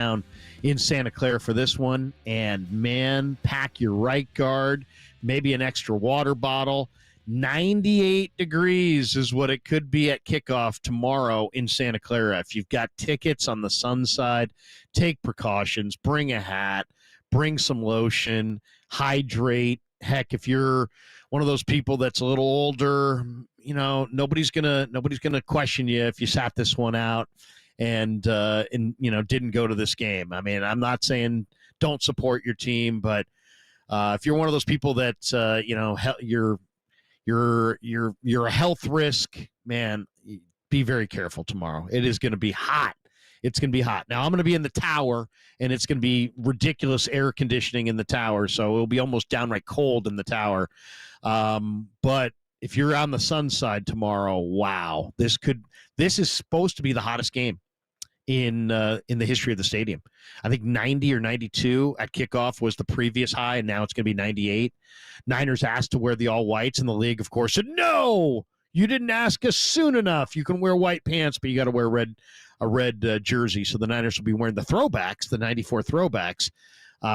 down in Santa Clara for this one. And, man, pack your right guard, maybe an extra water bottle. 98 degrees is what it could be at kickoff tomorrow in Santa Clara. If you've got tickets on the sun side, take precautions, bring a hat, bring some lotion, hydrate. Heck, if you're one of those people that's a little older, nobody's gonna question you if you sat this one out and didn't go to this game. I mean, I'm not saying don't support your team, but if you're one of those people that you're a health risk, man, be very careful tomorrow. It is going to be hot. It's going to be hot. Now, I'm going to be in the tower, and it's going to be ridiculous air conditioning in the tower, so it'll be almost downright cold in the tower. But if you're on the sun side tomorrow, wow, this is supposed to be the hottest game in the history of the stadium. I think 90 or 92 at kickoff was the previous high, and now it's going to be 98. Niners asked to wear the all-whites, and the league, of course, said, no, you didn't ask us soon enough. You can wear white pants, but you got to wear a red jersey. So the Niners will be wearing the throwbacks, the 94 throwbacks,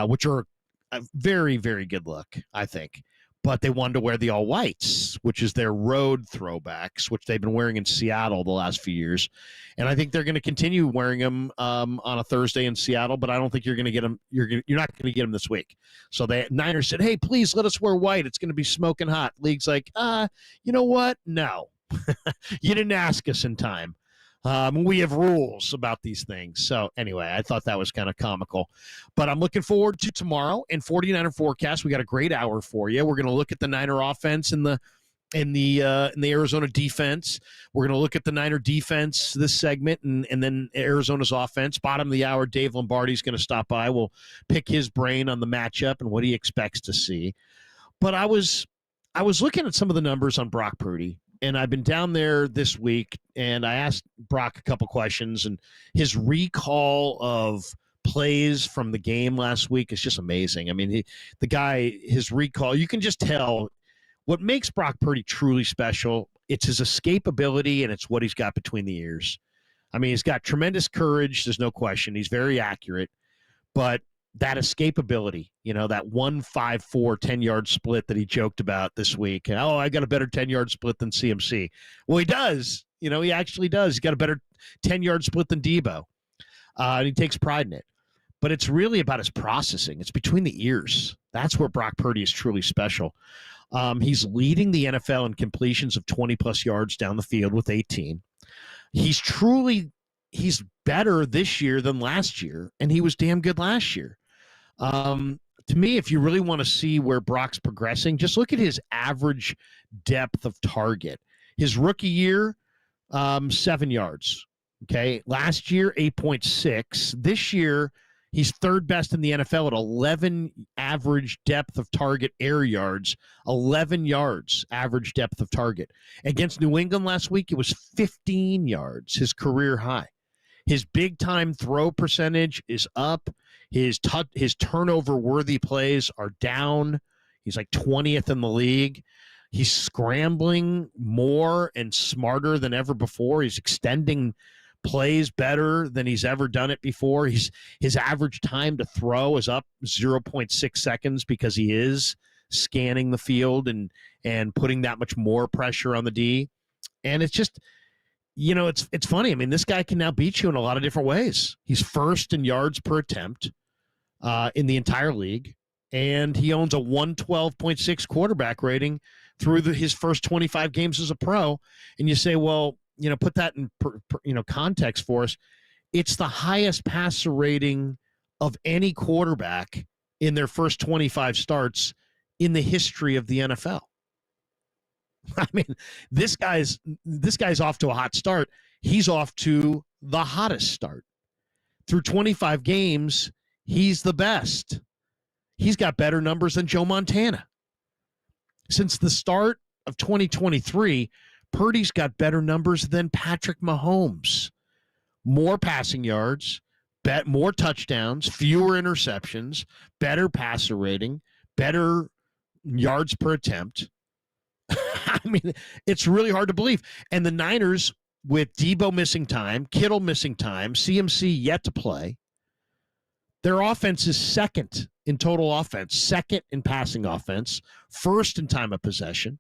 which are a very, very good look, I think. But they wanted to wear the all-whites, which is their road throwbacks, which they've been wearing in Seattle the last few years. And I think they're going to continue wearing them on a Thursday in Seattle, but I don't think you're going to get them. You're not going to get them this week. So the Niners said, hey, please let us wear white. It's going to be smoking hot. League's like, you know what? No. You didn't ask us in time. We have rules about these things. So anyway, I thought that was kind of comical. But I'm looking forward to tomorrow and 49er forecast. We got a great hour for you. We're going to look at the Niner offense and the Arizona defense. We're going to look at the Niner defense this segment and then Arizona's offense. Bottom of the hour, Dave Lombardi's going to stop by. We'll pick his brain on the matchup and what he expects to see. But I was looking at some of the numbers on Brock Purdy. And I've been down there this week, and I asked Brock a couple questions, and his recall of plays from the game last week is just amazing. I mean, his recall, you can just tell what makes Brock Purdy truly special. It's his escapability, and it's what he's got between the ears. I mean, he's got tremendous courage. There's no question. He's very accurate, but that escapability, that 1-5-4 10-yard split that he joked about this week. Oh, I got a better 10-yard split than CMC. Well, he does. He actually does. He's got a better 10-yard split than Debo. And he takes pride in it. But it's really about his processing. It's between the ears. That's where Brock Purdy is truly special. He's leading the NFL in completions of 20-plus yards down the field with 18. He's better this year than last year, and he was damn good last year. To me, if you really want to see where Brock's progressing, just look at his average depth of target. His rookie year, 7 yards. Okay. Last year, 8.6. This year, he's third best in the NFL at 11 average depth of target air yards, 11 yards average depth of target. Against New England last week, it was 15 yards, his career high. His big-time throw percentage is up. His turnover-worthy plays are down. He's like 20th in the league. He's scrambling more and smarter than ever before. He's extending plays better than he's ever done it before. His average time to throw is up 0.6 seconds because he is scanning the field and putting that much more pressure on the D. And it's just... it's funny. I mean, this guy can now beat you in a lot of different ways. He's first in yards per attempt in the entire league, and he owns a 112.6 quarterback rating through his first 25 games as a pro. And you say, well, put that in context for us. It's the highest passer rating of any quarterback in their first 25 starts in the history of the NFL. I mean, this guy's off to a hot start. He's off to the hottest start. Through 25 games, he's the best. He's got better numbers than Joe Montana. Since the start of 2023, Purdy's got better numbers than Patrick Mahomes. More passing yards, more touchdowns, fewer interceptions, better passer rating, better yards per attempt. I mean, it's really hard to believe. And the Niners, with Debo missing time, Kittle missing time, CMC yet to play, Their offense is second in total offense, second in passing offense, first in time of possession.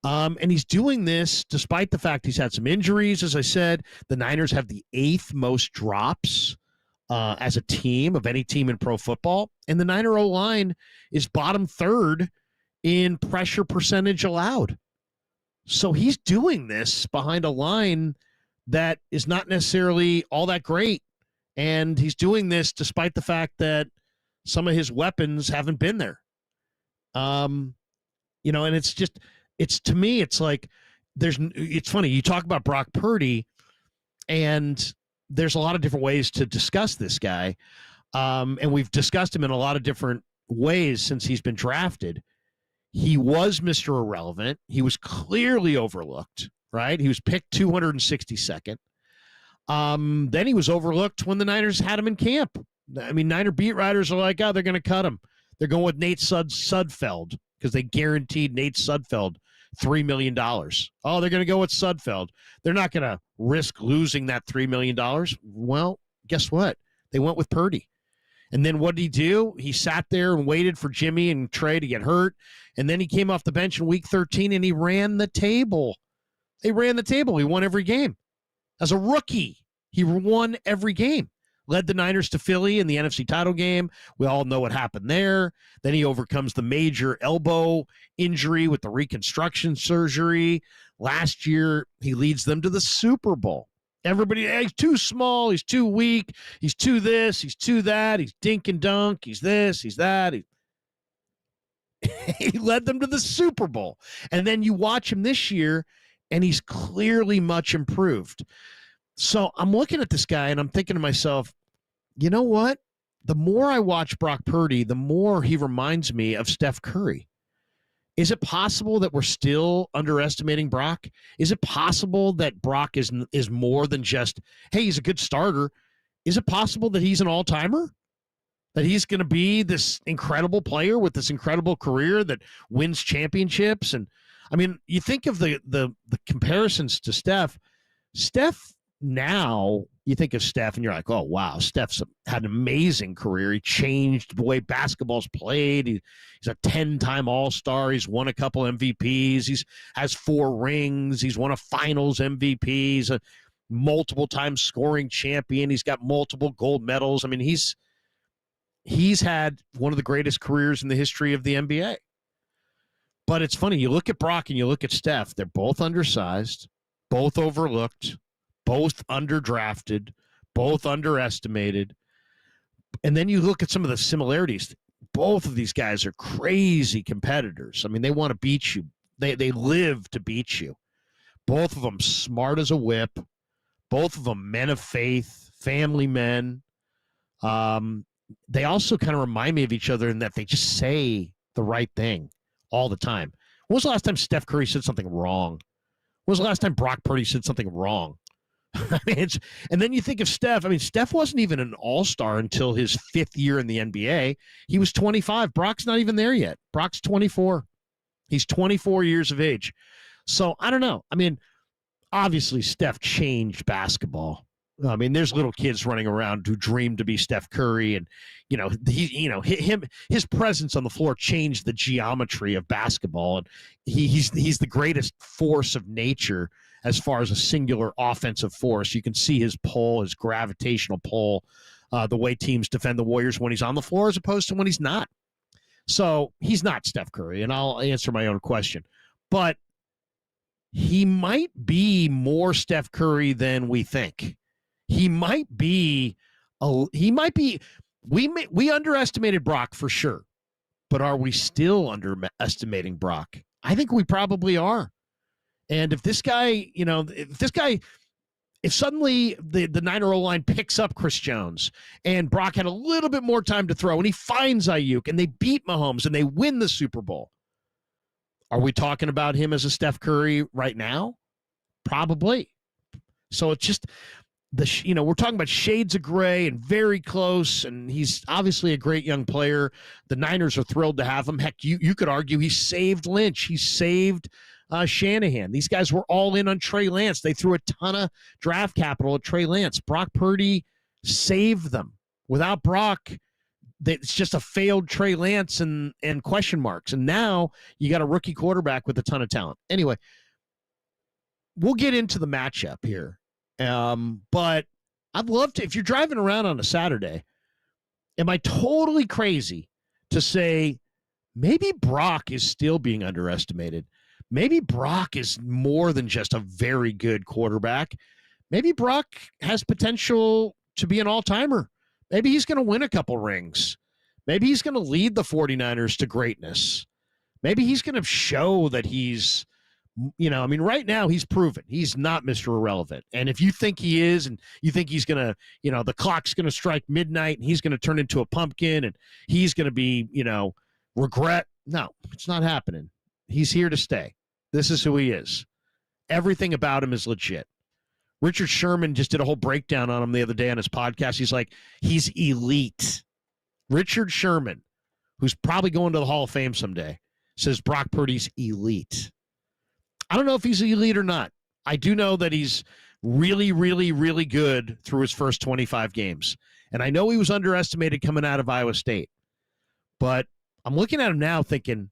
And he's doing this despite the fact he's had some injuries. As I said, the Niners have the 8th most drops as a team of any team in pro football. And the Niner O-line is bottom 3rd in pressure percentage allowed. So he's doing this behind a line that is not necessarily all that great. And he's doing this despite the fact that some of his weapons haven't been there. And it's to me, it's like it's funny. You talk about Brock Purdy, and there's a lot of different ways to discuss this guy. And we've discussed him in a lot of different ways since he's been drafted. He was Mr. Irrelevant. He was clearly overlooked, right? He was picked 262nd. Then he was overlooked when the Niners had him in camp. I mean, Niner beat writers are like, oh, they're going to cut him. They're going with Nate Sudfeld because they guaranteed Nate Sudfeld $3 million. Oh, they're going to go with Sudfeld. They're not going to risk losing that $3 million. Well, guess what? They went with Purdy. And then what did he do? He sat there and waited for Jimmy and Trey to get hurt. And then he came off the bench in week 13 and he ran the table. They ran the table. He won every game. As a rookie, he won every game. Led the Niners to Philly in the NFC title game. We all know what happened there. Then he overcomes the major elbow injury with the reconstruction surgery. Last year, he leads them to the Super Bowl. Everybody, hey, he's too small, he's too weak, he's too this, he's too that, he's dink and dunk, he's this, he's that. He led them to the Super Bowl. And then you watch him this year, and he's clearly much improved. So I'm looking at this guy, and I'm thinking to myself, you know what? The more I watch Brock Purdy, the more he reminds me of Steph Curry. Is it possible that we're still underestimating Brock? Is it possible that Brock is more than just, hey, he's a good starter? Is it possible that he's an all-timer? That he's going to be this incredible player with this incredible career that wins championships? And I mean, you think of the comparisons to Steph. Steph now, you think of Steph and you're like, oh, wow, Steph's had an amazing career. He changed the way basketball's played. He's a 10-time All-Star. He's won a couple MVPs. He has 4 rings. He's won a finals MVP. He's a multiple-time scoring champion. He's got multiple gold medals. I mean, he's had one of the greatest careers in the history of the NBA. But it's funny. You look at Brock and you look at Steph. They're both undersized, both overlooked, both underdrafted, both underestimated. And then you look at some of the similarities. Both of these guys are crazy competitors. I mean, they want to beat you. They live to beat you. Both of them smart as a whip. Both of them men of faith, family men. They also kind of remind me of each other in that they just say the right thing all the time. When was the last time Steph Curry said something wrong? When was the last time Brock Purdy said something wrong? I mean, and then you think of Steph. I mean, Steph wasn't even an all-star until his 5th year in the NBA. He was 25. Brock's not even there yet. Brock's 24. He's 24 years of age. So I don't know. I mean, obviously Steph changed basketball. I mean, there's little kids running around who dream to be Steph Curry, and his presence on the floor changed the geometry of basketball, and he's the greatest force of nature as far as a singular offensive force. You can see his pull, his gravitational pull, the way teams defend the Warriors when he's on the floor as opposed to when he's not. So he's not Steph Curry, and I'll answer my own question, but he might be more Steph Curry than we think. We underestimated Brock for sure, but are we still underestimating Brock? I think we probably are. And if suddenly the Niner O-line picks up Chris Jones and Brock had a little bit more time to throw and he finds Ayuk and they beat Mahomes and they win the Super Bowl, are we talking about him as a Steph Curry right now? Probably. So it's just we're talking about shades of gray and very close, and he's obviously a great young player. The Niners are thrilled to have him. Heck, you could argue he saved Lynch. He saved Shanahan. These guys were all in on Trey Lance. They threw a ton of draft capital at Trey Lance. Brock Purdy saved them. Without Brock, it's just a failed Trey Lance and question marks. And now you got a rookie quarterback with a ton of talent. Anyway, we'll get into the matchup here. But I'd love to, if you're driving around on a Saturday, am I totally crazy to say maybe Brock is still being underestimated? Maybe Brock is more than just a very good quarterback. Maybe Brock has potential to be an all-timer. Maybe he's going to win a couple rings. Maybe he's going to lead the 49ers to greatness. Maybe he's going to show that he's, right now he's proven he's not Mr. Irrelevant. And if you think he is, and you think he's going to, the clock's going to strike midnight and he's going to turn into a pumpkin and he's going to be, regret. No, it's not happening. He's here to stay. This is who he is. Everything about him is legit. Richard Sherman just did a whole breakdown on him the other day on his podcast. He's like, he's elite. Richard Sherman, who's probably going to the Hall of Fame someday, says Brock Purdy's elite. I don't know if he's elite or not. I do know that he's really, really, really good through his first 25 games. And I know he was underestimated coming out of Iowa State. But I'm looking at him now thinking,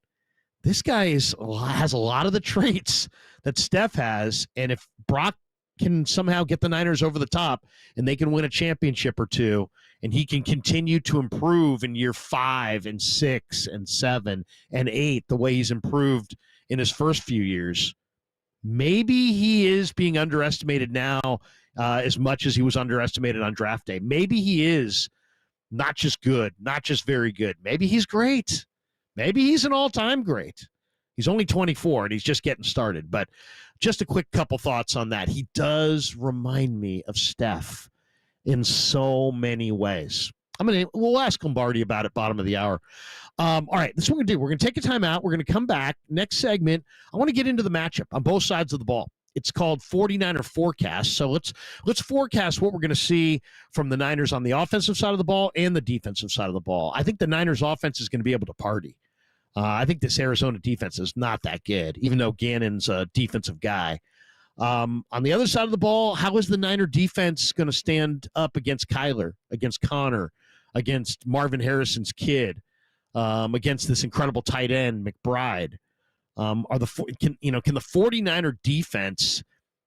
this guy has a lot of the traits that Steph has. And if Brock can somehow get the Niners over the top and they can win a championship or two, and he can continue to improve in year 5 and 6 and 7 and 8 the way he's improved in his first few years, maybe he is being underestimated now as much as he was underestimated on draft day. Maybe he is not just good, not just very good. Maybe he's great. Maybe he's an all-time great. He's only 24 and he's just getting started. But just a quick couple thoughts on that. He does remind me of Steph in so many ways. We'll ask Lombardi about it bottom of the hour. All right, this is what we're going to do. We're going to take a time out. We're going to come back. Next segment, I want to get into the matchup on both sides of the ball. It's called 49er Forecast. So let's forecast what we're going to see from the Niners on the offensive side of the ball and the defensive side of the ball. I think the Niners offense is going to be able to party. I think this Arizona defense is not that good, even though Gannon's a defensive guy. On the other side of the ball, how is the Niner defense going to stand up against Kyler, against Connor, against Marvin Harrison's kid, against this incredible tight end, McBride? Can the 49er defense,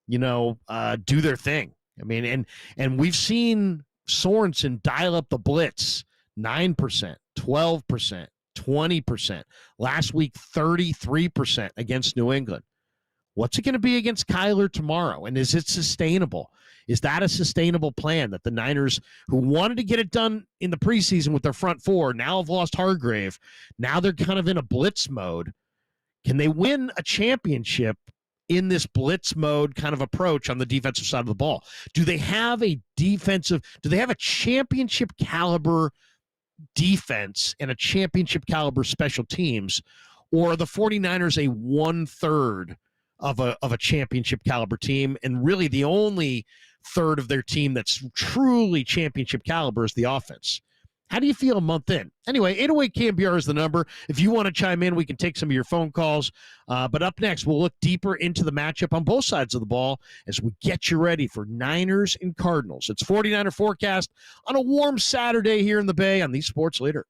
do their thing? And we've seen Sorensen dial up the blitz 9%, 12%, 20%. Last week, 33% against New England. What's it going to be against Kyler tomorrow? And is it sustainable? Is that a sustainable plan that the Niners, who wanted to get it done in the preseason with their front four, now have lost Hargrave? Now they're kind of in a blitz mode. Can they win a championship in this blitz mode kind of approach on the defensive side of the ball? Do they have a championship caliber defense and a championship caliber special teams, or are the 49ers a 1/3 of a championship caliber team, and really the only third of their team that's truly championship caliber is the offense? How do you feel a month in? Anyway, 808 KNBR is the number. If you want to chime in, we can take some of your phone calls. But up next, we'll look deeper into the matchup on both sides of the ball as we get you ready for Niners and Cardinals. It's 49er Forecast on a warm Saturday here in the Bay on the Sports Leader.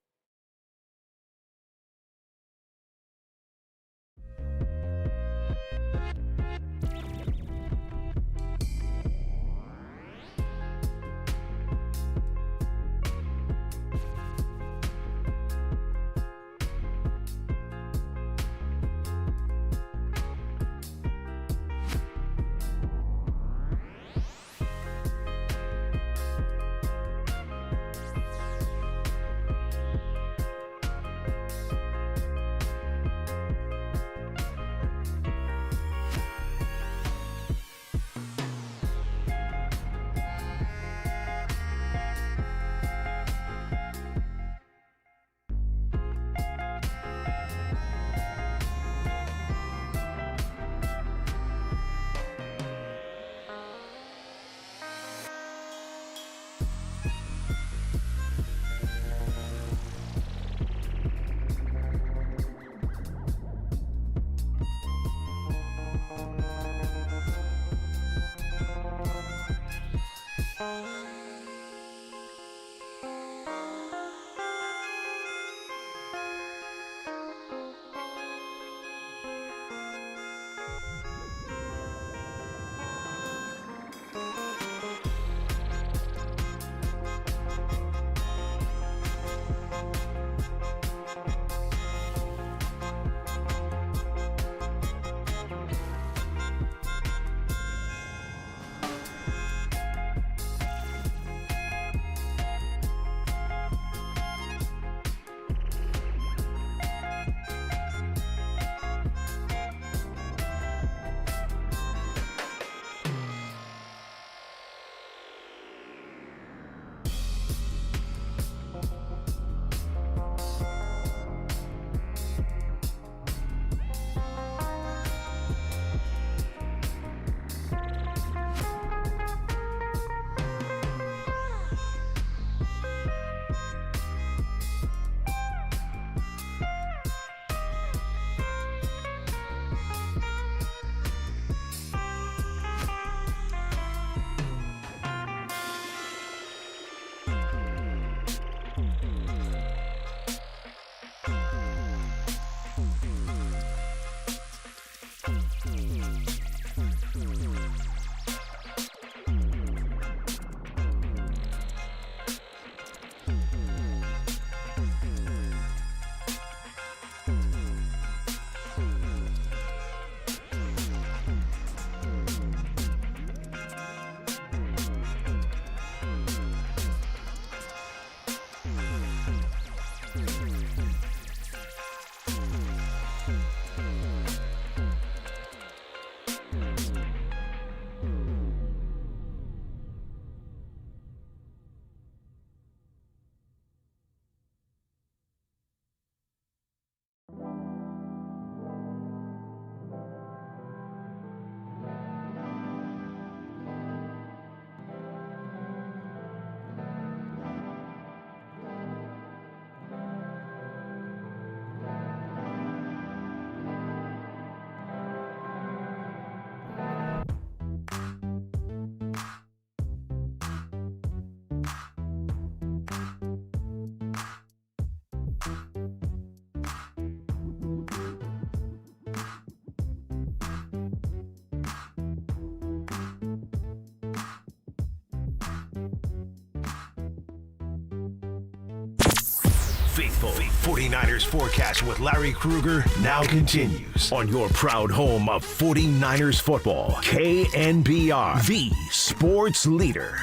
faithful 49ers forecast with Larry Krueger now continues on your proud home of 49ers football, KNBR, the sports leader.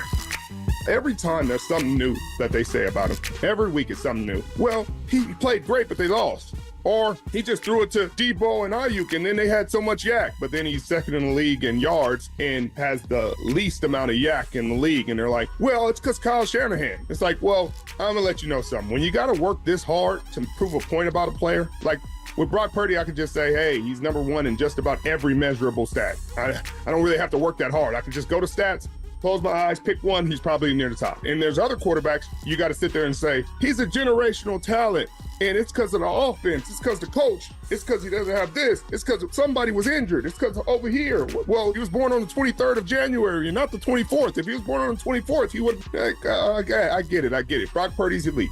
Every time there's something new that they say about him. Every week it's something new. Well, he played great, but they lost. Or he just threw it to Debo and Ayuk, and then they had so much yak. But then he's second in the league in yards and has the least amount of yak in the league. And they're like, well, it's because Kyle Shanahan. It's like, well, I'm going to let you know something. When you got to work this hard to prove a point about a player, like with Brock Purdy, I could just say, hey, he's number one in just about every measurable stat. I don't really have to work that hard. I can just go to stats, close my eyes, pick one, he's probably near the top. And there's other quarterbacks, you got to sit there and say, he's a generational talent. And it's because of the offense. It's because the coach. It's because he doesn't have this. It's because somebody was injured. It's because over here. Well, he was born on the 23rd of January and not the 24th. If he was born on the 24th, he would. I get it. Brock Purdy's elite.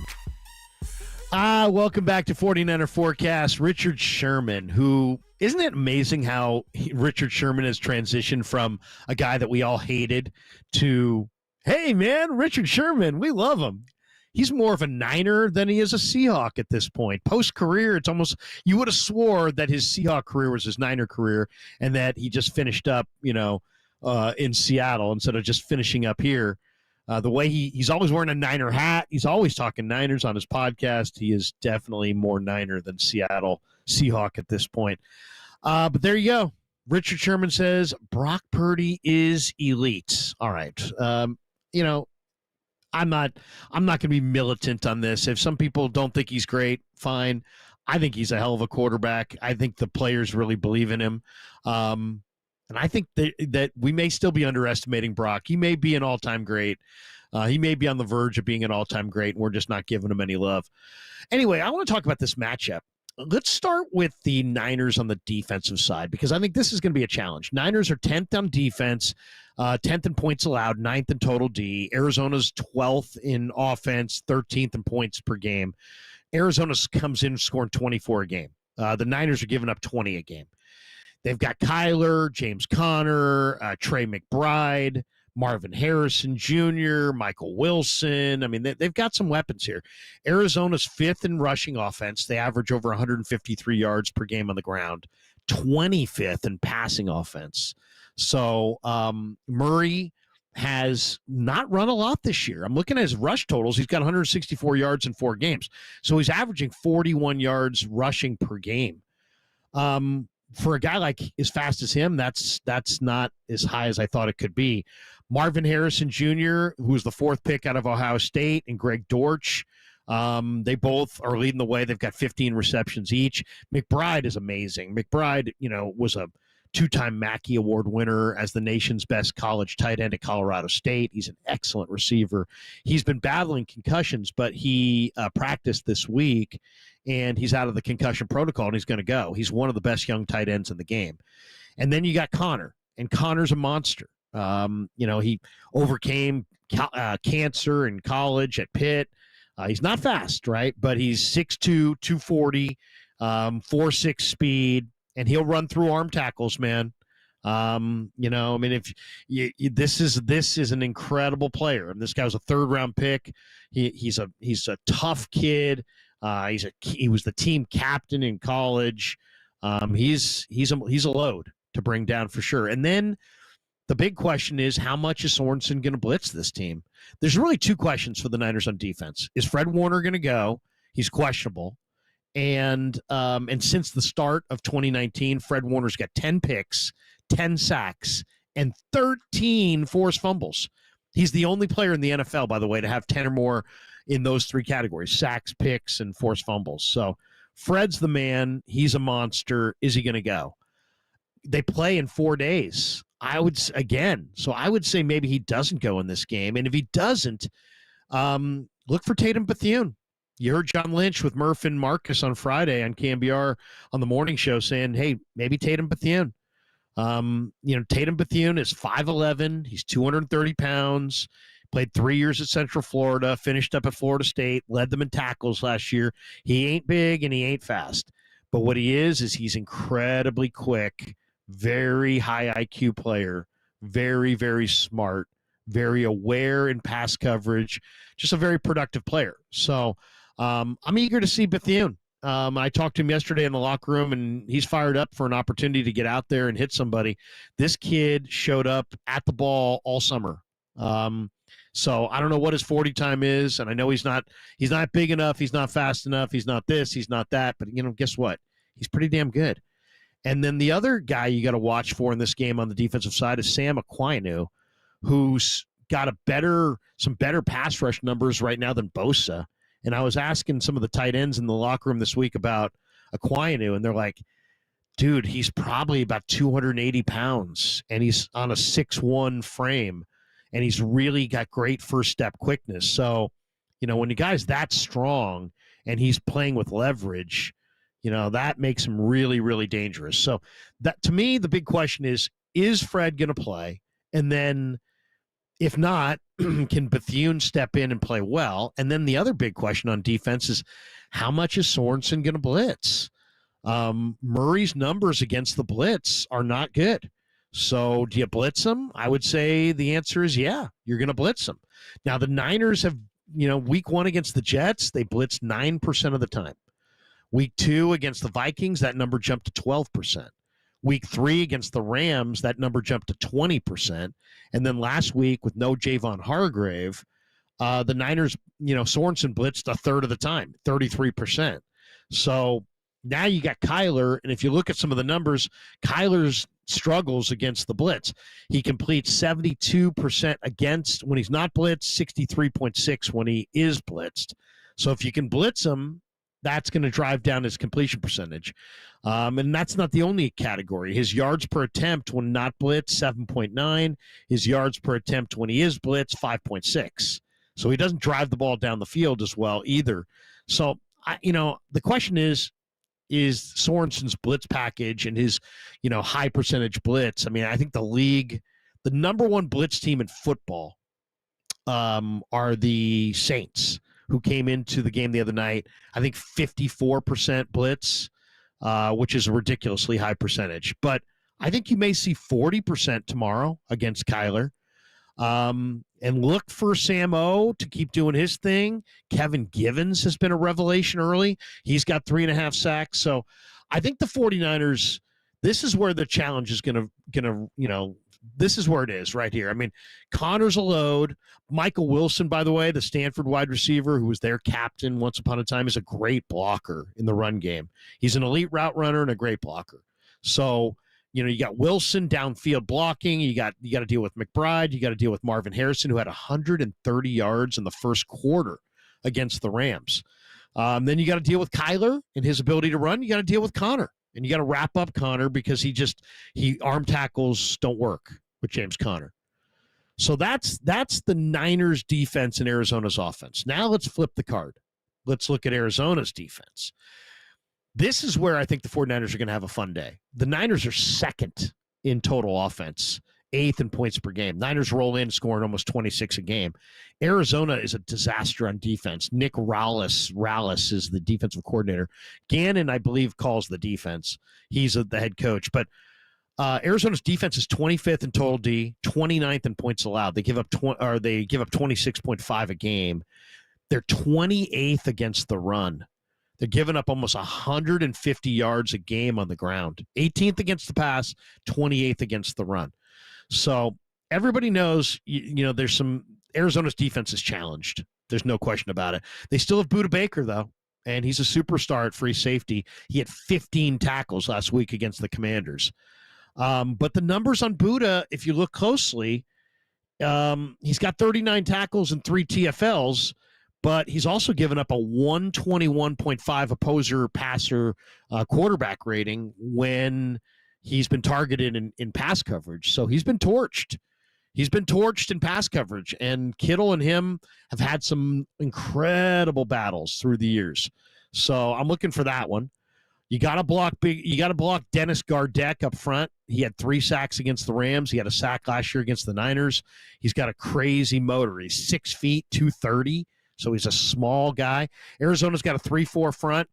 Welcome back to 49er Forecast. Richard Sherman, who, isn't it amazing how Richard Sherman has transitioned from a guy that we all hated to, hey, man, Richard Sherman, we love him. He's more of a Niner than he is a Seahawk at this point. Post-career, it's almost, you would have swore that his Seahawk career was his Niner career and that he just finished up, in Seattle instead of just finishing up here. The way he's always wearing a Niner hat. He's always talking Niners on his podcast. He is definitely more Niner than Seattle Seahawk at this point. But there you go. Richard Sherman says Brock Purdy is elite. All right. I'm not going to be militant on this. If some people don't think he's great, fine. I think he's a hell of a quarterback. I think the players really believe in him. And I think that we may still be underestimating Brock. He may be an all-time great. He may be on the verge of being an all-time great, and we're just not giving him any love. Anyway, I want to talk about this matchup. Let's start with the Niners on the defensive side, because I think this is going to be a challenge. Niners are 10th on defense, 10th in points allowed, 9th in total D. Arizona's 12th in offense, 13th in points per game. Arizona comes in scoring 24 a game. The Niners are giving up 20 a game. They've got Kyler, James Conner, Trey McBride, Marvin Harrison Jr., Michael Wilson. I mean, they've got some weapons here. Arizona's 5th in rushing offense. They average over 153 yards per game on the ground. 25th in passing offense. So Murray has not run a lot this year. I'm looking at his rush totals. He's got 164 yards in 4 games. So he's averaging 41 yards rushing per game. For a guy like as fast as him, that's not as high as I thought it could be. Marvin Harrison Jr., who was the 4th pick out of Ohio State, and Greg Dortch, they both are leading the way. They've got 15 receptions each. McBride is amazing. McBride, was a 2-time Mackey Award winner as the nation's best college tight end at Colorado State. He's an excellent receiver. He's been battling concussions, but he practiced this week, and he's out of the concussion protocol, and he's going to go. He's one of the best young tight ends in the game. And then you got Conner, and Conner's a monster. He overcame cancer in college at Pitt. He's not fast, right? But he's 6'2", 240, 4.6 speed, and he'll run through arm tackles, man. If this is an incredible player, and this guy was a 3rd-round pick. He's a tough kid. He was the team captain in college. He's a load to bring down for sure. And then the big question is, how much is Sorensen going to blitz this team? There's really 2 questions for the Niners on defense. Is Fred Warner going to go? He's questionable. And since the start of 2019, Fred Warner's got 10 picks, 10 sacks, and 13 forced fumbles. He's the only player in the NFL, by the way, to have 10 or more in those 3 categories: sacks, picks, and forced fumbles. So Fred's the man. He's a monster. Is he going to go? They play in 4 days. I would say maybe he doesn't go in this game. And if he doesn't, look for Tatum Bethune. You heard John Lynch with Murph and Marcus on Friday on KNBR on the morning show saying, hey, maybe Tatum Bethune. Tatum Bethune is 5'11". He's 230 pounds, played 3 years at Central Florida, finished up at Florida State, led them in tackles last year. He ain't big and he ain't fast. But what he is he's incredibly quick, very high IQ player, very, very smart, very aware in pass coverage, just a very productive player. So I'm eager to see Bethune. I talked to him yesterday in the locker room, and he's fired up for an opportunity to get out there and hit somebody. This kid showed up at the ball all summer. So I don't know what his 40 time is, and I know he's not big enough, he's not fast enough, he's not this, he's not that, but guess what? He's pretty damn good. And then the other guy you got to watch for in this game on the defensive side is Sam Aquinu, who's got some better pass rush numbers right now than Bosa. And I was asking some of the tight ends in the locker room this week about Aquinu, and they're like, dude, he's probably about 280 pounds, and he's on a 6'1" frame, and he's really got great first step quickness. So, when the guy's that strong and he's playing with leverage, that makes him really, really dangerous. So that, to me, the big question is Fred going to play? And then if not, can Bethune step in and play well? And then the other big question on defense is, how much is Sorensen going to blitz? Murray's numbers against the blitz are not good. So do you blitz him? I would say the answer is yeah, you're going to blitz him. Now, the Niners have, week 1 against the Jets, they blitzed 9% of the time. Week 2 against the Vikings, that number jumped to 12%. Week 3 against the Rams, that number jumped to 20%. And then last week with no Javon Hargrave, the Niners, Sorensen blitzed a third of the time, 33%. So now you got Kyler, and if you look at some of the numbers, Kyler's struggles against the blitz. He completes 72% against when he's not blitzed, 63.6 when he is blitzed. So if you can blitz him, that's going to drive down his completion percentage. And that's not the only category. His yards per attempt when not blitzed, 7.9. His yards per attempt when he is blitzed, 5.6. So he doesn't drive the ball down the field as well either. So, the question is Sorensen's blitz package and his, high percentage blitz. I mean, I think the number one blitz team in football are the Saints, who came into the game the other night, I think 54% blitz, which is a ridiculously high percentage. But I think you may see 40% tomorrow against Kyler. And look for Sam O to keep doing his thing. Kevin Givens has been a revelation early. He's got 3.5 sacks. So I think the 49ers, this is where the challenge is going to, this is where it is right here. I mean, Connor's a load. Michael Wilson, by the way, the Stanford wide receiver who was their captain once upon a time, is a great blocker in the run game. He's an elite route runner and a great blocker. So, you got Wilson downfield blocking. You got to deal with McBride. You got to deal with Marvin Harrison, who had 130 yards in the first quarter against the Rams. Then you got to deal with Kyler and his ability to run. You got to deal with Connor. And you got to wrap up Connor because he arm tackles don't work with James Conner. So that's the Niners defense and Arizona's offense. Now let's flip the card. Let's look at Arizona's defense. This is where I think the 49ers are going to have a fun day. The Niners are second in total offense, 8th in points per game. Niners roll in scoring almost 26 a game. Arizona is a disaster on defense. Nick Rallis is the defensive coordinator. Gannon, I believe, calls the defense. He's the head coach. But Arizona's defense is 25th in total D, 29th in points allowed. They give up 26.5 a game. They're 28th against the run. They're giving up almost 150 yards a game on the ground. 18th against the pass, 28th against the run. So everybody knows, there's some Arizona's defense is challenged. There's no question about it. They still have Budda Baker, though, and he's a superstar at free safety. He had 15 tackles last week against the Commanders. But the numbers on Budda, if you look closely, he's got 39 tackles and 3 TFLs, but he's also given up a 121.5 opposer passer quarterback rating when he's been targeted in pass coverage. So he's been torched. He's been torched in pass coverage, and Kittle and him have had some incredible battles through the years. So I'm looking for that one. You got to block Dennis Gardeck up front. He had 3 sacks against the Rams. He had a sack last year against the Niners. He's got a crazy motor. He's 6 feet, 230. So he's a small guy. Arizona's got a 3-4 front.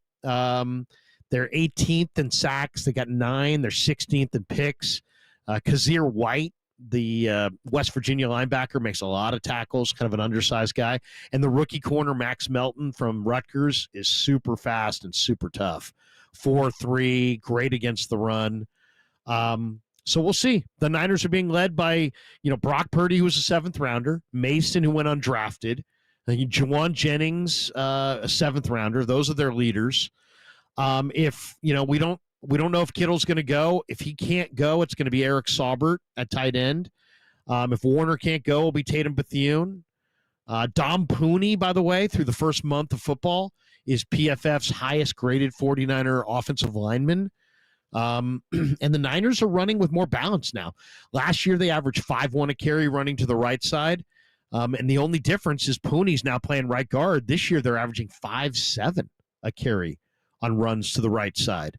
They're 18th in sacks. They got 9. They're 16th in picks. Kazir White West Virginia linebacker, makes a lot of tackles, kind of an undersized guy. And the rookie corner, Max Melton from Rutgers, is super fast and super tough. 4'3", great against the run. So we'll see. The Niners are being led by, Brock Purdy, who was a 7th rounder, Mason, who went undrafted, Jawan Jennings, a 7th rounder. Those are their leaders. If we don't know if Kittle's going to go. If he can't go, it's going to be Eric Saubert at tight end. If Warner can't go, it'll be Tatum Bethune. Dom Pooney, by the way, through the first month of football, is PFF's highest graded 49er offensive lineman. And the Niners are running with more balance now. Last year, they averaged 5.1 a carry running to the right side. And the only difference is Pooney's now playing right guard. This year, they're averaging 5.7 a carry on runs to the right side.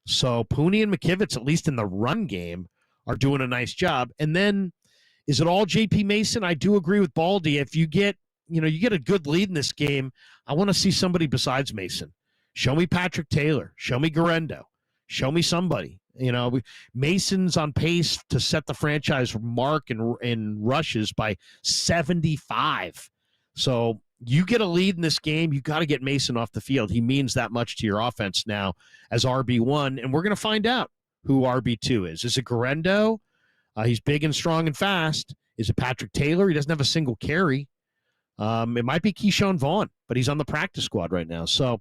So Pooney and McKivitz, at least in the run game, are doing a nice job. And then, is it all J.P. Mason? I do agree with Baldy. If you get a good lead in this game, I want to see somebody besides Mason. Show me Patrick Taylor. Show me Garendo. Show me somebody. Mason's on pace to set the franchise mark in rushes by 75. So you get a lead in this game, you got to get Mason off the field. He means that much to your offense now as RB1, and we're going to find out who RB2 is. Is it Garendo? He's big and strong and fast. Is it Patrick Taylor? He doesn't have a single carry. It might be Keyshawn Vaughn, but he's on the practice squad right now. So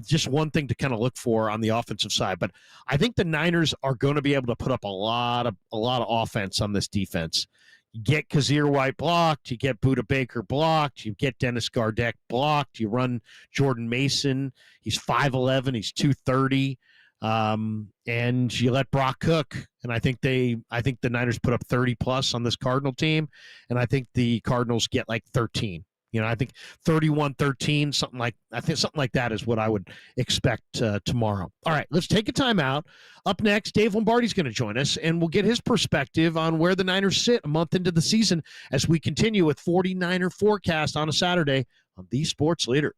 just one thing to kind of look for on the offensive side. But I think the Niners are going to be able to put up a lot of offense on this defense. You get Kazir White blocked, you get Budda Baker blocked, you get Dennis Gardeck blocked, you run Jordan Mason. He's 5'11", he's 230. And you let Brock cook, and I think the Niners put up 30 plus on this Cardinal team, and I think the Cardinals get like 13. I think 31-13, something like that is what I would expect tomorrow. All right, let's take a timeout. Up next, Dave Lombardi's going to join us, and we'll get his perspective on where the Niners sit a month into the season as we continue with 49er Forecast on a Saturday on The Sports Leader.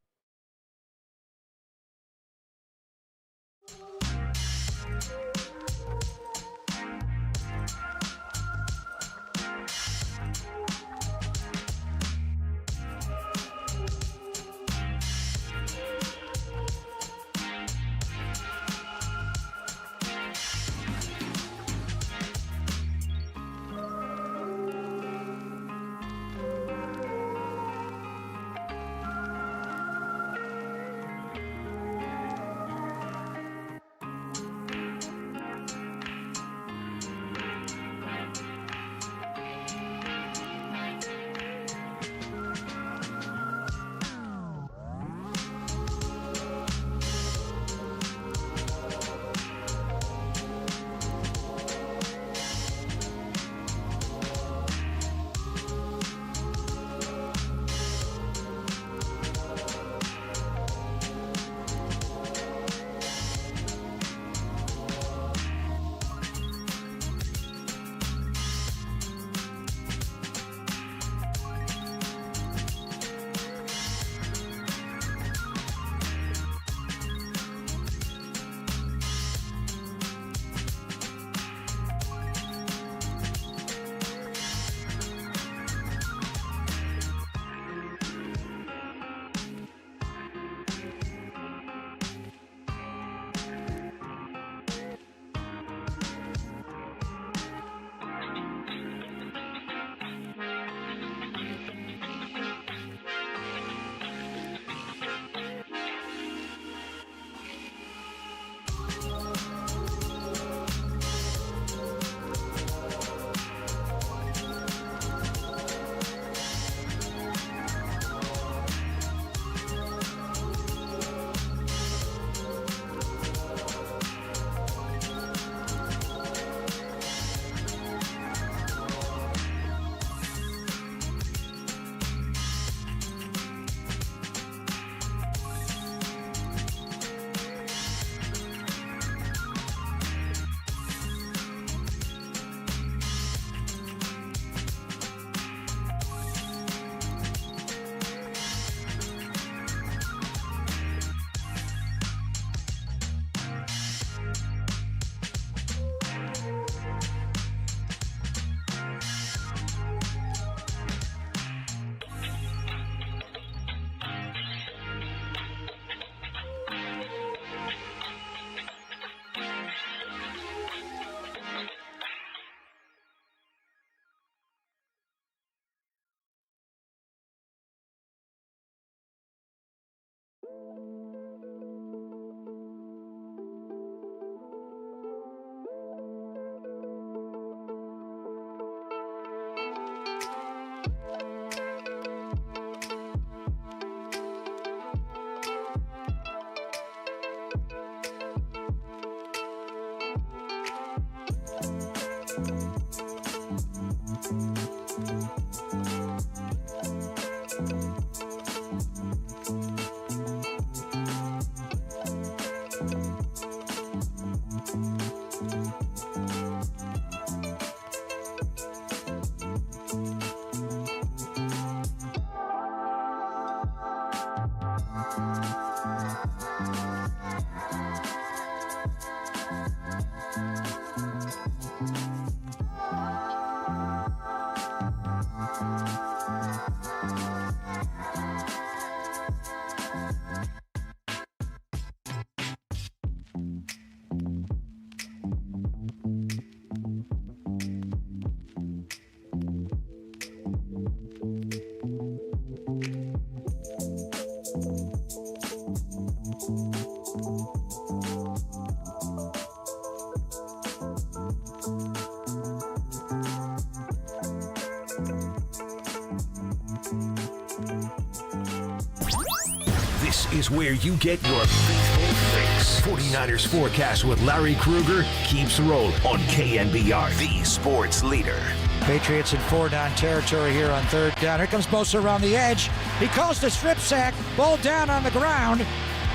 This is where you get your faithful fix. 49ers Forecast with Larry Krueger keeps rolling on KNBR, the sports leader. Patriots in 4-down territory here on third down. Here comes Bosa around the edge. He calls the strip sack. Ball down on the ground,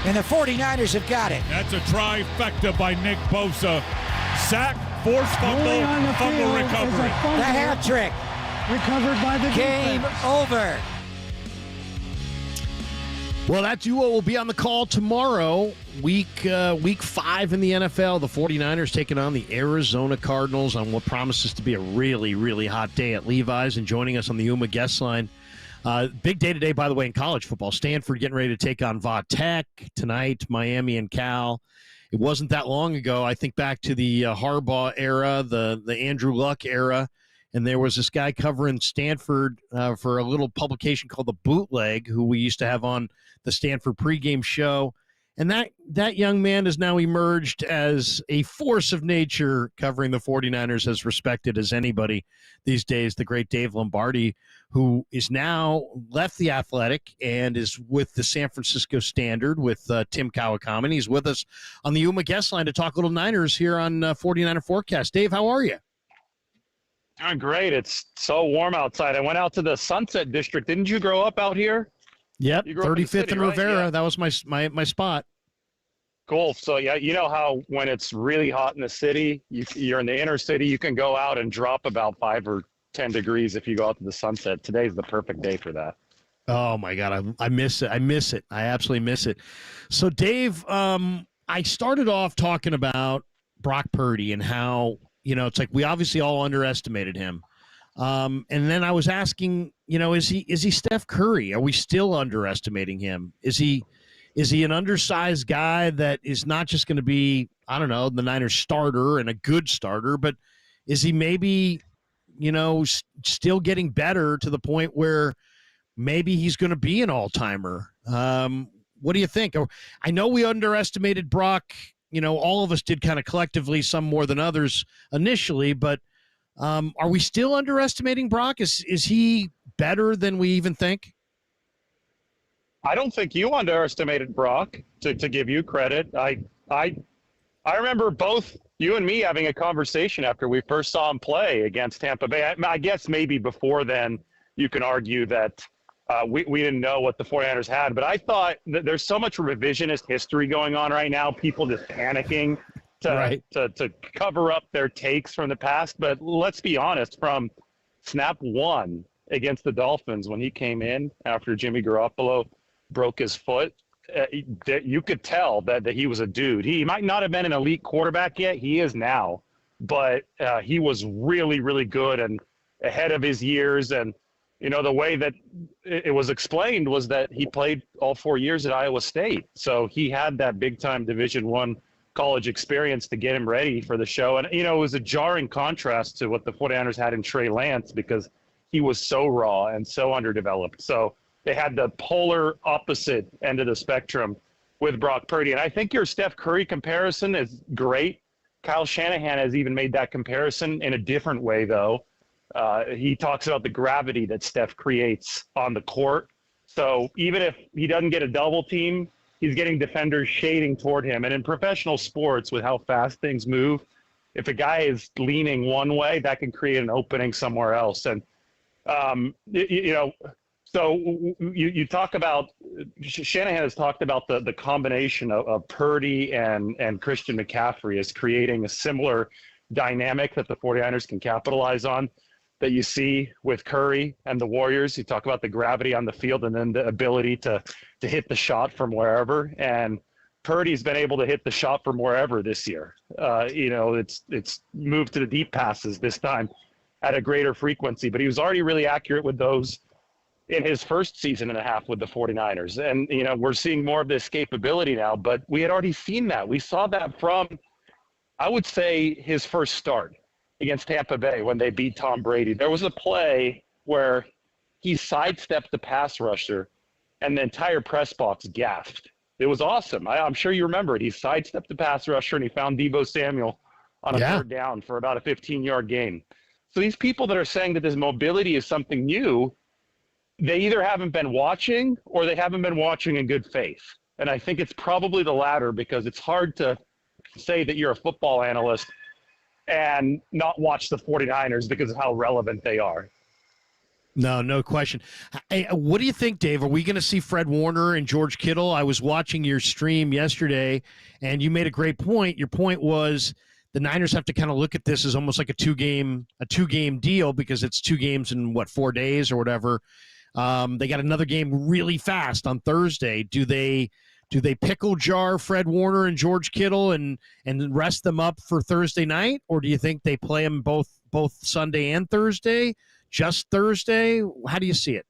and the 49ers have got it. That's a trifecta by Nick Bosa. Sack, forced fumble, fumble recovery. The hat trick. Recovered by the Game defense. over. Well, that duo will be on the call tomorrow, week 5 in the NFL. The 49ers taking on the Arizona Cardinals on what promises to be a really, really hot day at Levi's. And joining us on the UMA guest line, big day today, by the way, in college football. Stanford getting ready to take on Va Tech tonight, Miami and Cal. It wasn't that long ago. I think back to the Harbaugh era, the Andrew Luck era. And there was this guy covering Stanford for a little publication called The Bootleg, who we used to have on the Stanford pregame show. And that young man has now emerged as a force of nature covering the 49ers, as respected as anybody these days, the great Dave Lombardi, who is now left The Athletic and is with the San Francisco Standard with Tim Kawakami. And he's with us on the UMA guest line to talk little Niners here on 49er Forecast. Dave, how are you? Doing great. It's so warm outside. I went out to the Sunset District. Didn't you grow up out here? Yep, 35th and Rivera. Right? Yeah. That was my spot. Cool. So, yeah, you know how when it's really hot in the city, you're in the inner city, you can go out and drop about 5 or 10 degrees if you go out to the sunset. Today's the perfect day for that. Oh, my God. I miss it. I miss it. I absolutely miss it. So, Dave, I started off talking about Brock Purdy and how, it's like we obviously all underestimated him. And then I was asking, is he Steph Curry? Are we still underestimating him? Is he an undersized guy that is not just going to be, I don't know, the Niners starter and a good starter, but is he maybe, still getting better to the point where maybe he's going to be an all-timer? What do you think? I know we underestimated Brock. All of us did kind of collectively, some more than others initially, but are we still underestimating Brock? Is he better than we even think? I don't think you underestimated Brock, to give you credit. I remember both you and me having a conversation after we first saw him play against Tampa Bay. I guess maybe before then you can argue that we didn't know what the 49ers had. But I thought that there's so much revisionist history going on right now, people just panicking to cover up their takes from the past. But let's be honest, from snap one against the Dolphins when he came in after Jimmy Garoppolo broke his foot, you could tell that he was a dude. He might not have been an elite quarterback yet. He is now. But he was really, really good and ahead of his years. And, the way that it was explained was that he played all 4 years at Iowa State. So he had that big-time Division I college experience to get him ready for the show. And, it was a jarring contrast to what the 49ers had in Trey Lance because he was so raw and so underdeveloped. So they had the polar opposite end of the spectrum with Brock Purdy. And I think your Steph Curry comparison is great. Kyle Shanahan has even made that comparison in a different way, though. He talks about the gravity that Steph creates on the court. So even if he doesn't get a double team, he's getting defenders shading toward him. And in professional sports, with how fast things move, if a guy is leaning one way, that can create an opening somewhere else. And, so you talk about Shanahan has talked about the combination of Purdy and Christian McCaffrey as creating a similar dynamic that the 49ers can capitalize on that you see with Curry and the Warriors. You talk about the gravity on the field and then the ability to hit the shot from wherever. And Purdy's been able to hit the shot from wherever this year. It's moved to the deep passes this time at a greater frequency, but he was already really accurate with those in his first season and a half with the 49ers. And, we're seeing more of this capability now, but we had already seen that. We saw that from, I would say, his first start against Tampa Bay when they beat Tom Brady. There was a play where he sidestepped the pass rusher and the entire press box gasped. It was awesome. I'm sure you remember it. He sidestepped the pass rusher and he found Deebo Samuel on a third down for about a 15-yard gain. So these people that are saying that this mobility is something new, they either haven't been watching or they haven't been watching in good faith. And I think it's probably the latter, because it's hard to say that you're a football analyst and not watch the 49ers because of how relevant they are. No question. Hey, what do you think, Dave? Are we going to see Fred Warner and George Kittle? I was watching your stream yesterday, and you made a great point. Your point was the Niners have to kind of look at this as almost like a two-game deal, because it's 2 games in, 4 days or whatever. They got another game really fast on Thursday. Do they pickle jar Fred Warner and George Kittle and rest them up for Thursday night, or do you think they play them both Sunday and Thursday? Just Thursday? How do you see it?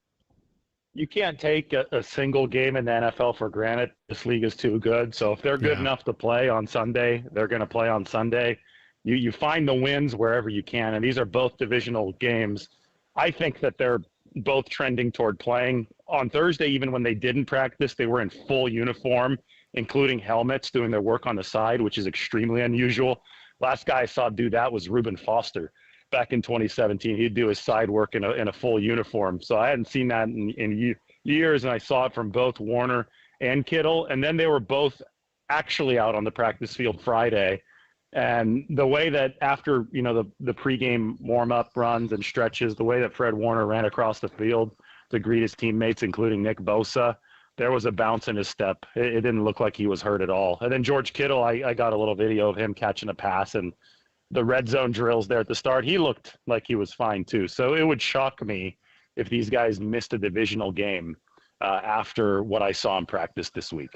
You can't take a single game in the NFL for granted. This league is too good. So if they're good enough to play on Sunday, they're going to play on Sunday. You find the wins wherever you can, and these are both divisional games. I think that they're both trending toward playing. On Thursday, even when they didn't practice, they were in full uniform, including helmets, doing their work on the side, which is extremely unusual. Last guy I saw do that was Reuben Foster. Back in 2017, he'd do his side work in a full uniform. So I hadn't seen that in years, and I saw it from both Warner and Kittle. And then they were both actually out on the practice field Friday. And the way that after, the pregame warm-up runs and stretches, the way that Fred Warner ran across the field to greet his teammates, including Nick Bosa, there was a bounce in his step. It didn't look like he was hurt at all. And then George Kittle, I got a little video of him catching a pass, and the red zone drills there at the start, he looked like he was fine too. So it would shock me if these guys missed a divisional game after what I saw in practice this week.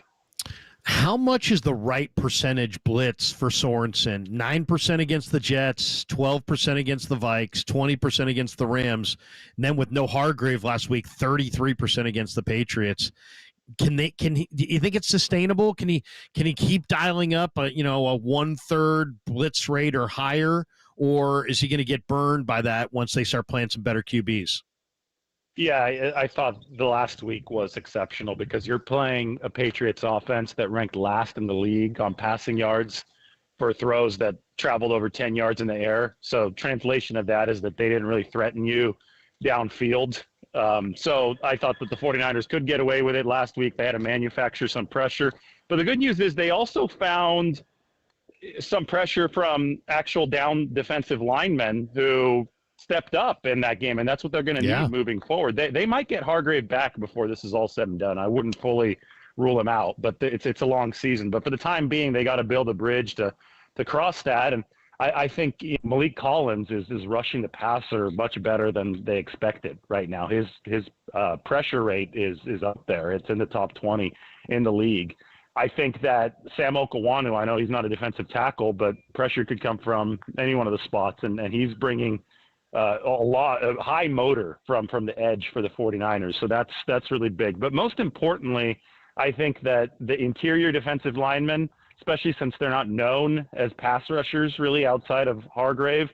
How much is the right percentage blitz for Sorensen? 9% against the Jets, 12% against the Vikes, 20% against the Rams, and then with no Hargrave last week, 33% against the Patriots. Do you think it's sustainable? Can he keep dialing up a 1/3 blitz rate or higher, or is he going to get burned by that once they start playing some better QBs? Yeah, I thought the last week was exceptional, because you're playing a Patriots offense that ranked last in the league on passing yards for throws that traveled over 10 yards in the air. So translation of that is that they didn't really threaten you downfield. So I thought that the 49ers could get away with it last week. They had to manufacture some pressure. But the good news is they also found some pressure from actual down defensive linemen who stepped up in that game, and that's what they're going to need moving forward. They might get Hargrave back before this is all said and done. I wouldn't fully rule him out, but it's a long season. But for the time being, they got to build a bridge to cross that. And I think Malik Collins is rushing the passer much better than they expected right now. His pressure rate is up there. It's in the top 20 in the league. I think that Sam Okawanu, I know he's not a defensive tackle, but pressure could come from any one of the spots, and he's bringing a lot of high motor from the edge for the 49ers. So that's really big. But most importantly, I think that the interior defensive linemen, especially since they're not known as pass rushers really outside of Hargrave,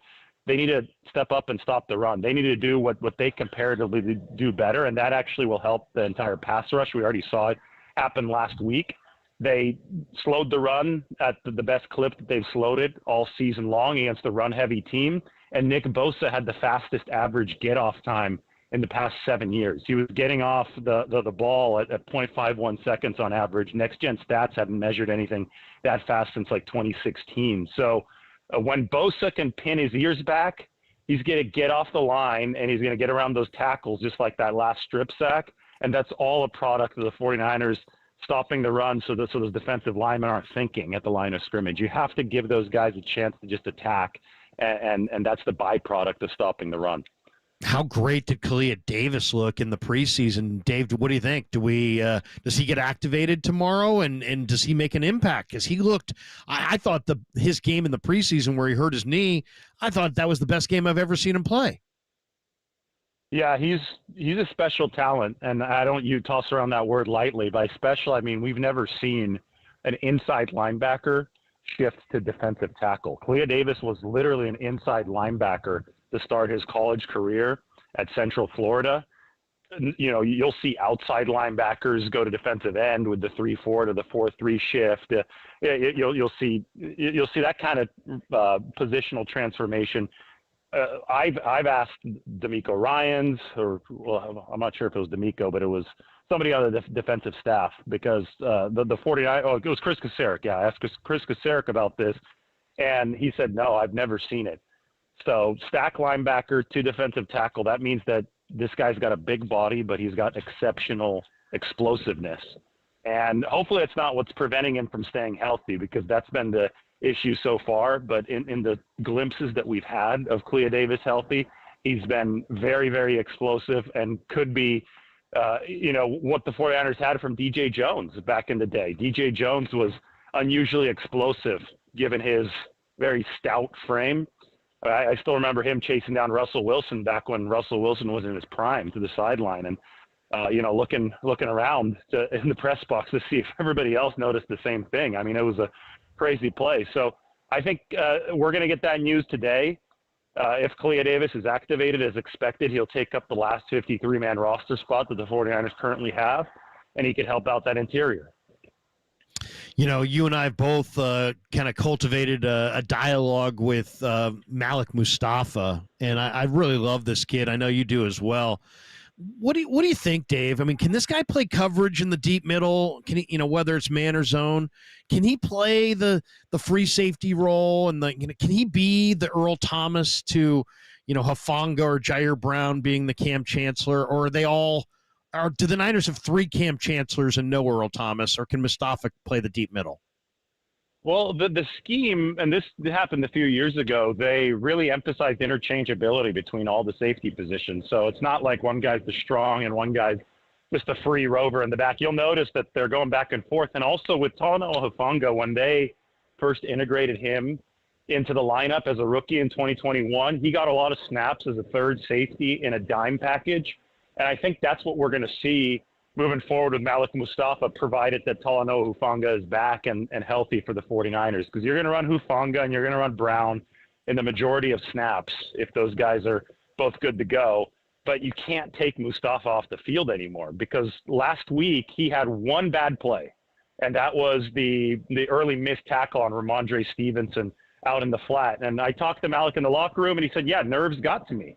they need to step up and stop the run. They need to do what they comparatively do better, and that actually will help the entire pass rush. We already saw it happen last week. They slowed the run at the best clip that they've slowed it all season long against a run-heavy team, and Nick Bosa had the fastest average get-off time in the past 7 years. He was getting off the ball at 0.51 seconds on average. Next Gen Stats haven't measured anything that fast since like 2016. So when Bosa can pin his ears back, he's going to get off the line and he's going to get around those tackles just like that last strip sack. And that's all a product of the 49ers stopping the run so those defensive linemen aren't thinking at the line of scrimmage. You have to give those guys a chance to just attack, and that's the byproduct of stopping the run. How great did Kalia Davis look in the preseason? Dave, what do you think? Does he get activated tomorrow, and does he make an impact? Because he looked, I thought his game in the preseason where he hurt his knee, I thought that was the best game I've ever seen him play. Yeah, he's a special talent, and you toss around that word lightly. By special, I mean we've never seen an inside linebacker shift to defensive tackle. Kalia Davis was literally an inside linebacker to start his college career at Central Florida. You'll see outside linebackers go to defensive end with the 3-4 to the 4-3 shift. You'll see that kind of positional transformation. I've asked D'Amico Ryans, or well, I'm not sure if it was D'Amico, but it was somebody on the defensive staff, because the 49, it was Chris Kasarik. Yeah, I asked Chris Kasarik about this, and he said, no, I've never seen it. So stack linebacker to defensive tackle, that means that this guy's got a big body, but he's got exceptional explosiveness. And hopefully it's not what's preventing him from staying healthy, because that's been the issue so far. But in the glimpses that we've had of Clea Davis healthy, he's been very, very explosive and could be, what the 49ers had from DJ Jones back in the day. DJ Jones was unusually explosive given his very stout frame. I still remember him chasing down Russell Wilson back when Russell Wilson was in his prime to the sideline, and looking around in the press box to see if everybody else noticed the same thing. I mean, it was a crazy play. So I think we're going to get that news today. If Clea Davis is activated as expected, he'll take up the last 53-man roster spot that the 49ers currently have, and he could help out that interior. You and I have both kind of cultivated a dialogue with Malik Mustafa, and I really love this kid. I know you do as well. What do you think, Dave? I mean, can this guy play coverage in the deep middle? Can he, whether it's man or zone, can he play the free safety role? And can he be the Earl Thomas to, Hufanga or Jair Brown being the Cam Chancellor, or are they all? Or do the Niners have 3 Cam Chancellors and no Earl Thomas, or can Mustafa play the deep middle? Well, the scheme, and this happened a few years ago, they really emphasized interchangeability between all the safety positions. So it's not like one guy's the strong and one guy's just a free rover in the back. You'll notice that they're going back and forth. And also with Talanoa Hufanga, when they first integrated him into the lineup as a rookie in 2021, he got a lot of snaps as a third safety in a dime package. And I think that's what we're going to see moving forward with Malik Mustafa, provided that Talanoa Hufanga is back and healthy for the 49ers. Because you're going to run Hufanga and you're going to run Brown in the majority of snaps if those guys are both good to go. But you can't take Mustafa off the field anymore, because last week he had one bad play, and that was the early missed tackle on Ramondre Stevenson out in the flat. And I talked to Malik in the locker room, and he said, yeah, nerves got to me.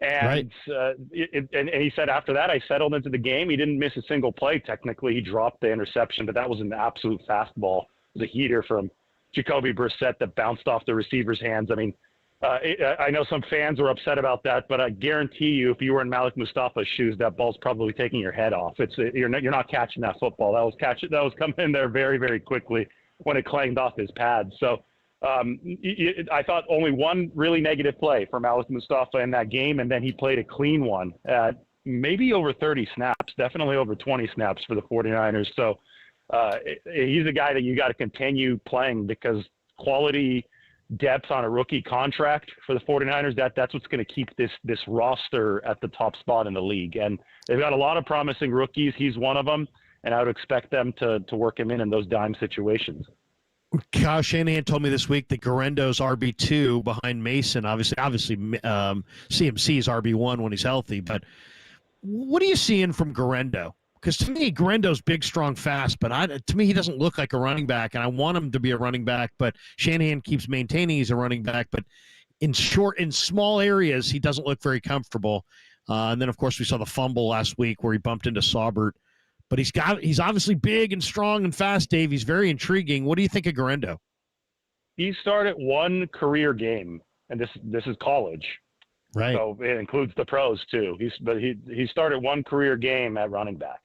And, right. And he said after that, I settled into the game. He didn't miss a single play. Technically, he dropped the interception, but that was an absolute fastball. It was a heater from Jacoby Brissett that bounced off the receiver's hands. I mean, I know some fans were upset about that, but I guarantee you, if you were in Malik Mustafa's shoes, that ball's probably taking your head off. You're not catching that football. That was coming in there very, very quickly when it clanged off his pad. So I thought only one really negative play for Malik Mustafa in that game, and then he played a clean one at maybe over 30 snaps, definitely over 20 snaps for the 49ers. So he's a guy that you got to continue playing, because quality depth on a rookie contract for the 49ers, that's what's going to keep this roster at the top spot in the league. And they've got a lot of promising rookies. He's one of them, and I would expect them to work him in those dime situations. Kyle Shanahan told me this week that Garendo's RB2 behind Mason. Obviously, CMC is RB1 when he's healthy. But what are you seeing from Garendo? Because to me, Garendo's big, strong, fast. But to me, he doesn't look like a running back, and I want him to be a running back. But Shanahan keeps maintaining he's a running back. But in small areas, he doesn't look very comfortable. And then, of course, we saw the fumble last week where he bumped into Saubert. But he's obviously big and strong and fast, Dave. He's very intriguing. What do you think of Garendo? He started one career game, and this is college. Right. So it includes the pros too. He started one career game at running back.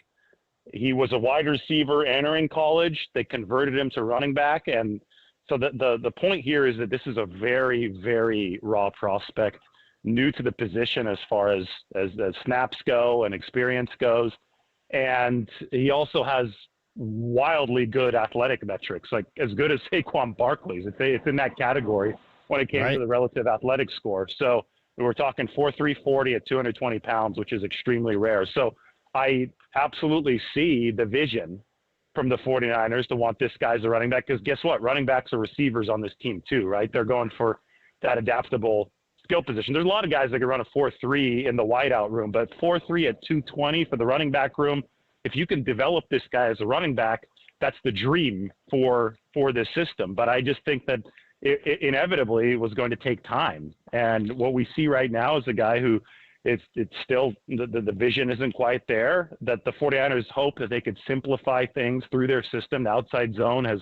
He was a wide receiver entering college. They converted him to running back, and so the point here is that this is a very, very raw prospect, new to the position as far as snaps go and experience goes. And he also has wildly good athletic metrics, like as good as Saquon Barkley's. It's in that category when it came to the relative athletic score. So we're talking 4.3 40 at 220 pounds, which is extremely rare. So I absolutely see the vision from the 49ers to want this guy as a running back, because guess what? Running backs are receivers on this team too, right? They're going for that adaptable skill position. There's a lot of guys that can run a 4.3 in the wideout room, but 4.3 at 220 for the running back room, if you can develop this guy as a running back, that's the dream for this system. But I just think that inevitably was going to take time. And what we see right now is a guy who it's still the vision isn't quite there, that the 49ers hope that they could simplify things through their system. The outside zone has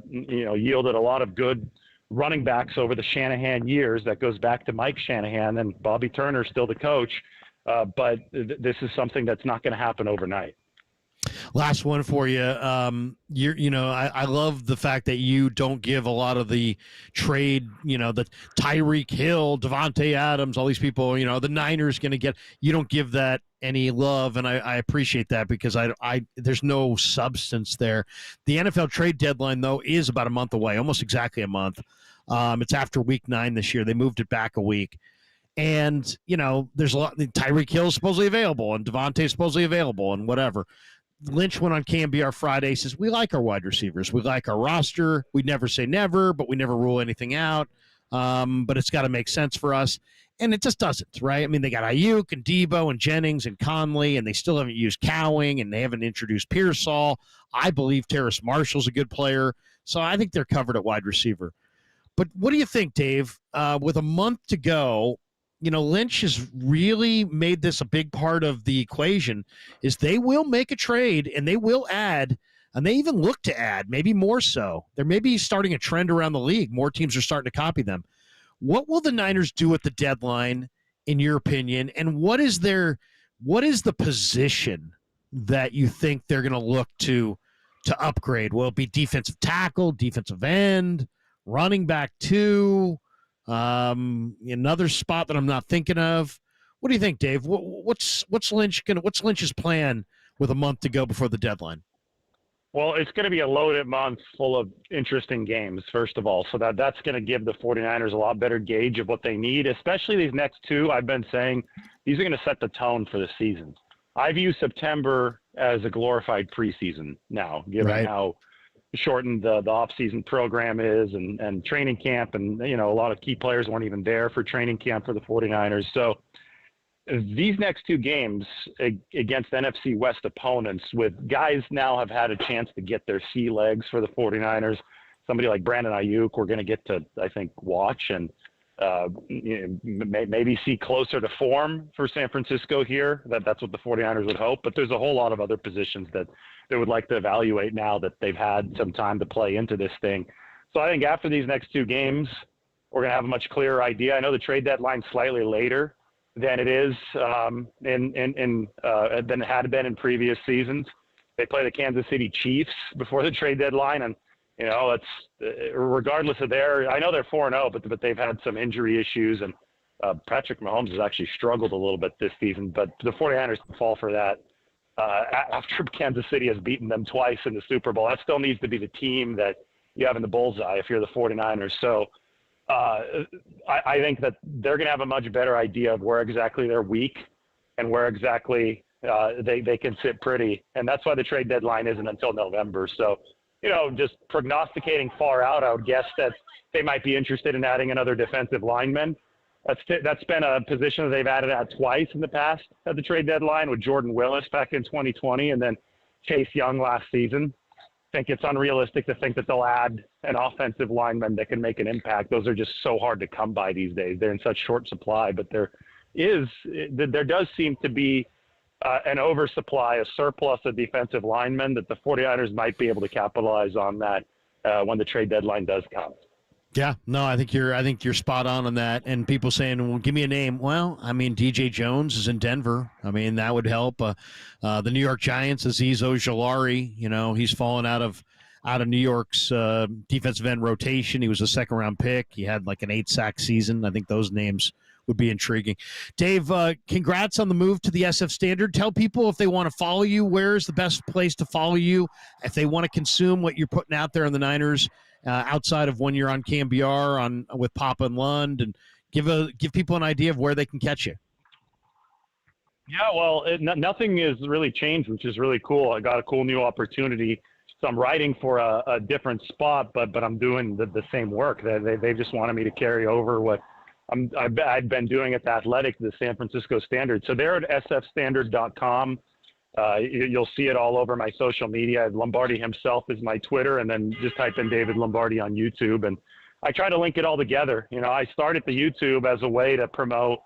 yielded a lot of good running backs over the Shanahan years. That goes back to Mike Shanahan, and Bobby Turner's still the coach. But this is something that's not going to happen overnight. Last one for you. I love the fact that you don't give a lot of the trade, the Tyreek Hill, Devontae Adams, all these people, the Niners going to get, you don't give that any love. And I appreciate that, because there's no substance there. The NFL trade deadline, though, is about a month away, almost exactly a month. It's after week 9 this year. They moved it back a week. And, there's a lot. Tyreek Hill supposedly available, and Devontae supposedly available, and whatever. Lynch went on KNBR Friday, says, we like our wide receivers. We like our roster. We never say never, but we never rule anything out. But it's got to make sense for us. And it just doesn't, right? I mean, they got Ayuk and Debo and Jennings and Conley, and they still haven't used Cowing, and they haven't introduced Pearsall. I believe Terrace Marshall's a good player. So I think they're covered at wide receiver. But what do you think, Dave? With a month to go, Lynch has really made this a big part of the equation, is they will make a trade and they will add, and they even look to add, maybe more so. They're maybe starting a trend around the league. More teams are starting to copy them. What will the Niners do at the deadline, in your opinion? And what is the position that you think they're going to look to upgrade? Will it be defensive tackle, defensive end, running back 2? Another spot that I'm not thinking of. What do you think, Dave? What's Lynch's plan with a month to go before the deadline? Well, it's going to be a loaded month full of interesting games, first of all. So that's going to give the 49ers a lot better gauge of what they need, especially these next 2. I've been saying these are going to set the tone for the season. I view September as a glorified preseason now, given how shortened the off-season program is, and training camp, and a lot of key players weren't even there for training camp for the 49ers. So these next 2 games against NFC West opponents, with guys now have had a chance to get their sea legs for the 49ers, somebody like Brandon Ayuk we're going to get to, I think, watch and maybe see closer to form for San Francisco here. That's what the 49ers would hope. But there's a whole lot of other positions that they would like to evaluate now that they've had some time to play into this thing. So I think after these next 2 games, we're going to have a much clearer idea. I know the trade deadline's slightly later than it is than it had been in previous seasons. They play the Kansas City Chiefs before the trade deadline, and it's regardless of I know they're 4-0, but they've had some injury issues, and Patrick Mahomes has actually struggled a little bit this season. But the 49ers fall for that after Kansas City has beaten them twice in the Super Bowl. That still needs to be the team that you have in the bullseye if you're the 49ers. So I think that they're going to have a much better idea of where exactly they're weak and where exactly they can sit pretty. And that's why the trade deadline isn't until November. So, just prognosticating far out, I would guess that they might be interested in adding another defensive lineman. That's been a position that they've added at twice in the past at the trade deadline, with Jordan Willis back in 2020 and then Chase Young last season. I think it's unrealistic to think that they'll add an offensive lineman that can make an impact. Those are just so hard to come by these days. They're in such short supply, but there does seem to be an oversupply, a surplus of defensive linemen that the 49ers might be able to capitalize on that when the trade deadline does come. Yeah, no, I think you're spot on that. And people saying, well, give me a name. Well, I mean, DJ Jones is in Denver. I mean, that would help. The New York Giants, Azeez Ojulari, he's fallen out of New York's defensive end rotation. He was a second-round pick. He had like an 8-sack season. I think those names would be intriguing. Dave, congrats on the move to the SF Standard. Tell people if they want to follow you, where's the best place to follow you? If they want to consume what you're putting out there on the Niners, outside of when you're on KNBR with Papa and Lund, and give people an idea of where they can catch you. Yeah, well, nothing has really changed, which is really cool. I got a cool new opportunity. So I'm writing for a different spot, but I'm doing the same work. They just wanted me to carry over what I've been doing at the Athletic, the San Francisco Standard. So they're at sfstandard.com. You'll see it all over my social media. Lombardi himself is my Twitter, and then just type in David Lombardi on YouTube. And I try to link it all together. I started the YouTube as a way to promote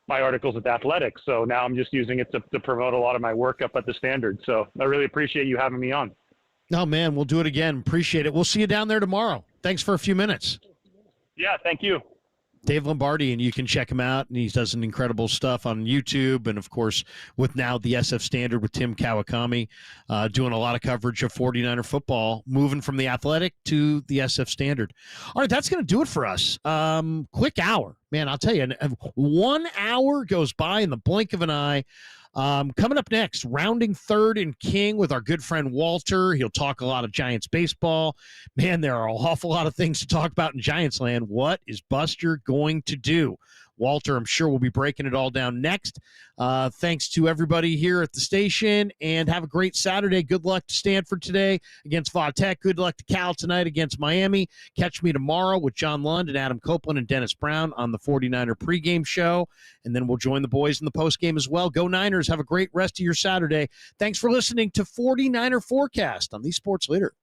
my articles at The Athletic. So now I'm just using it to promote a lot of my work up at the Standard. So I really appreciate you having me on. No, man, we'll do it again. Appreciate it. We'll see you down there tomorrow. Thanks for a few minutes. Yeah, thank you. Dave Lombardi, and you can check him out, and he does some incredible stuff on YouTube, and of course with now the SF Standard with Tim Kawakami, doing a lot of coverage of 49er football, moving from the Athletic to the SF Standard. All right, that's going to do it for us. Quick hour, man. I'll tell you, 1 hour goes by in the blink of an eye. Coming up next, rounding third and king with our good friend Walter. He'll talk a lot of Giants baseball. Man, there are an awful lot of things to talk about in Giants land. What is Buster going to do? Walter, I'm sure, will be breaking it all down next. Thanks to everybody here at the station, and have a great Saturday. Good luck to Stanford today against Va Tech. Good luck to Cal tonight against Miami. Catch me tomorrow with John Lund and Adam Copeland and Dennis Brown on the 49er pregame show, and then we'll join the boys in the postgame as well. Go Niners. Have a great rest of your Saturday. Thanks for listening to 49er Forecast on the Sports Leader.